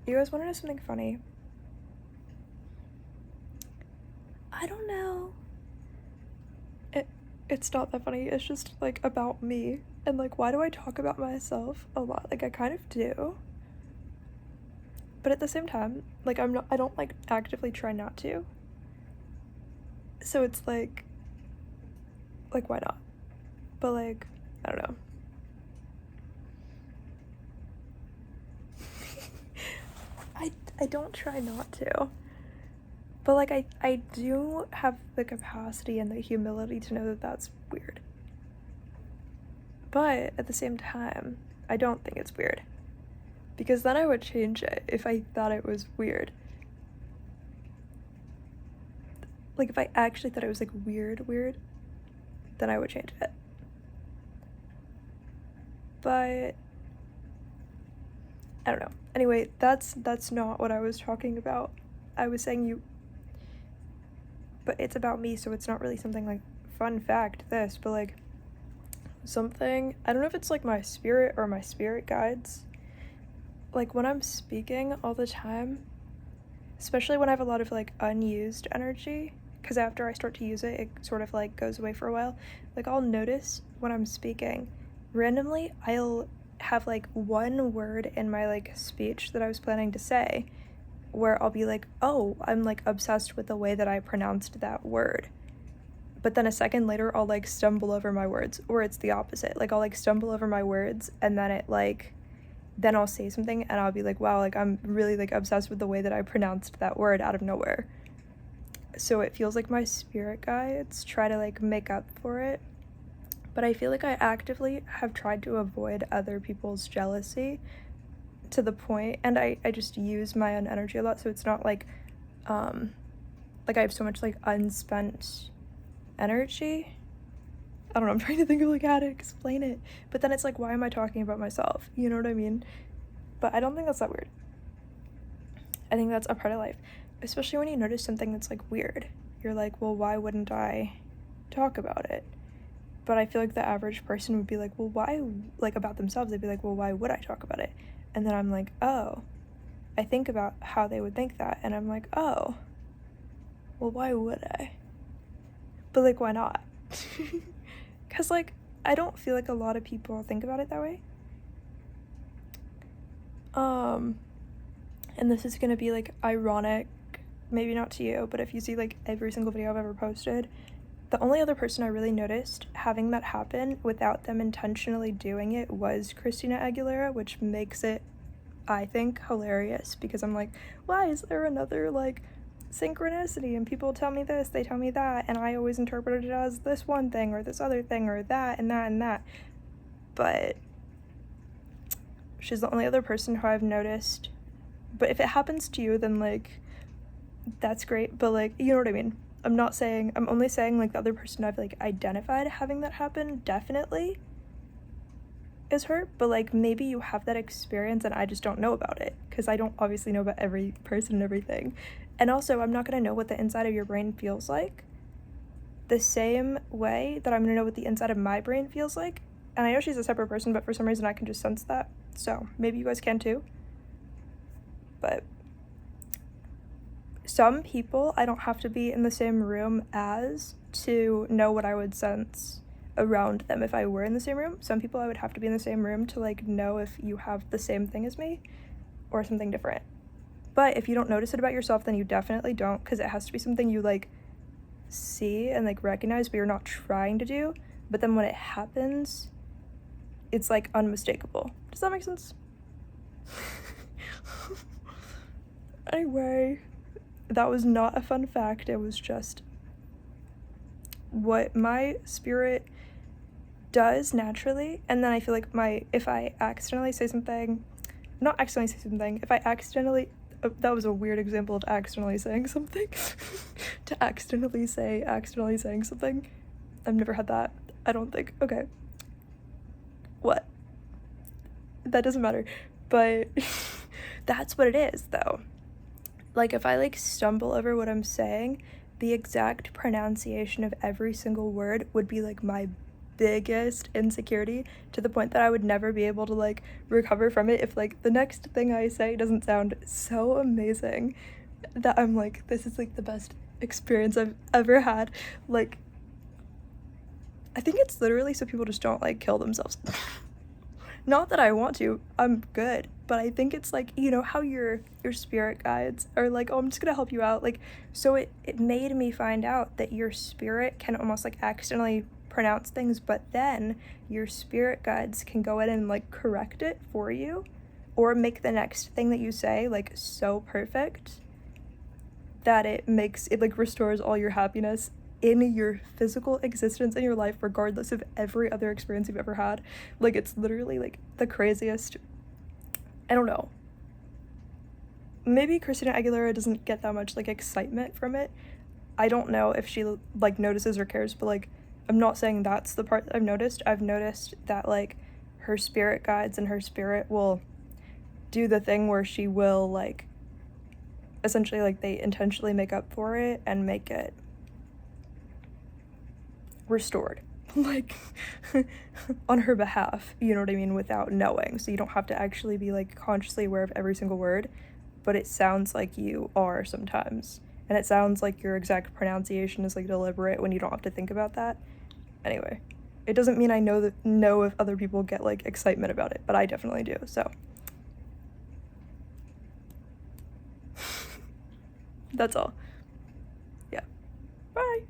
You guys want to know something funny? I don't know. It's not that funny. It's just like about me. And like, why do I talk about myself a lot? Like, I kind of do. But at the same time, like, I don't like actively try not to. So it's like, why not? But like, I don't know. I don't try not to. But like, I do have the capacity and the humility to know that that's weird. But at the same time, I don't think it's weird. Because then I would change it if I thought it was weird. Like, if I actually thought it was like weird, then I would change it. But I don't know. Anyway, that's not what I was talking about. I was saying but it's about me, so it's not really something like fun fact this, but like something, I don't know if it's like my spirit or my spirit guides. Like when I'm speaking all the time, especially when I have a lot of like unused energy, because after I start to use it, it sort of like goes away for a while. Like I'll notice when I'm speaking, randomly I'll have like one word in my like speech that I was planning to say where I'll be like, oh, I'm like obsessed with the way that I pronounced that word. But then a second later, I'll like stumble over my words, or it's the opposite. Like I'll like stumble over my words and then then I'll say something and I'll be like, wow, like I'm really like obsessed with the way that I pronounced that word out of nowhere. So it feels like my spirit guides try to like make up for it. But I feel like I actively have tried to avoid other people's jealousy to the point, and I just use my own energy a lot, so it's not like I have so much like unspent energy. I don't know, I'm trying to think of like how to explain it, but then it's like, why am I talking about myself? You know what I mean? But I don't think that's that weird. I think that's a part of life, especially when you notice something that's like weird. You're like, well, why wouldn't I talk about it? But I feel like the average person would be like, well, why, like about themselves, they'd be like, well, why would I talk about it? And then I'm like, oh, I think about how they would think that, and I'm like, oh, well, why would I? But like, why not? Because like, I don't feel like a lot of people think about it that way. And this is gonna be like ironic, maybe not to you, but if you see like every single video I've ever posted, the only other person I really noticed having that happen without them intentionally doing it was Christina Aguilera, which makes it, I think, hilarious, because I'm like, why is there another like synchronicity and people tell me this, they tell me that, and I always interpret it as this one thing or this other thing or that and that and that. But she's the only other person who I've noticed. But if it happens to you, then like that's great, but like, you know what I mean? I'm only saying like the other person I've like identified having that happen definitely is her, but like maybe you have that experience and I just don't know about it, because I don't obviously know about every person and everything. And also, I'm not going to know what the inside of your brain feels like the same way that I'm going to know what the inside of my brain feels like. And I know she's a separate person, but for some reason I can just sense that. So maybe you guys can too. But some people I don't have to be in the same room as to know what I would sense around them if I were in the same room. Some people I would have to be in the same room to like know if you have the same thing as me or something different. But if you don't notice it about yourself, then you definitely don't, because it has to be something you like see and like recognize but you're not trying to do. But then when it happens, it's like unmistakable. Does that make sense? Anyway, that was not a fun fact. It was just what my spirit does naturally. And then I feel like if I accidentally say something, not accidentally say something, if I accidentally, that was a weird example of accidentally saying something. To accidentally saying something. I've never had that, I don't think. Okay. What? That doesn't matter. But that's what it is, though. Like, if I like stumble over what I'm saying, the exact pronunciation of every single word would be like my biggest insecurity, to the point that I would never be able to like recover from it if like the next thing I say doesn't sound so amazing that I'm like, this is like the best experience I've ever had. Like, I think it's literally so people just don't like kill themselves. Not that I want to, I'm good, but I think it's like, you know how your spirit guides are like, oh, I'm just gonna help you out. Like, so it made me find out that your spirit can almost like accidentally pronounce things, but then your spirit guides can go in and like correct it for you, or make the next thing that you say like so perfect that it like restores all your happiness in your physical existence in your life, regardless of every other experience you've ever had. Like, it's literally like the craziest. I don't know, maybe Christina Aguilera doesn't get that much like excitement from it. I don't know if she like notices or cares, but like, I'm not saying that's the part that I've noticed that like her spirit guides and her spirit will do the thing where she will like essentially like they intentionally make up for it and make it restored like on her behalf, you know what I mean, without knowing. So you don't have to actually be like consciously aware of every single word, but it sounds like you are sometimes, and it sounds like your exact pronunciation is like deliberate when you don't have to think about that. Anyway, it doesn't mean I know if other people get like excitement about it, but I definitely do. So that's all. Yeah, bye.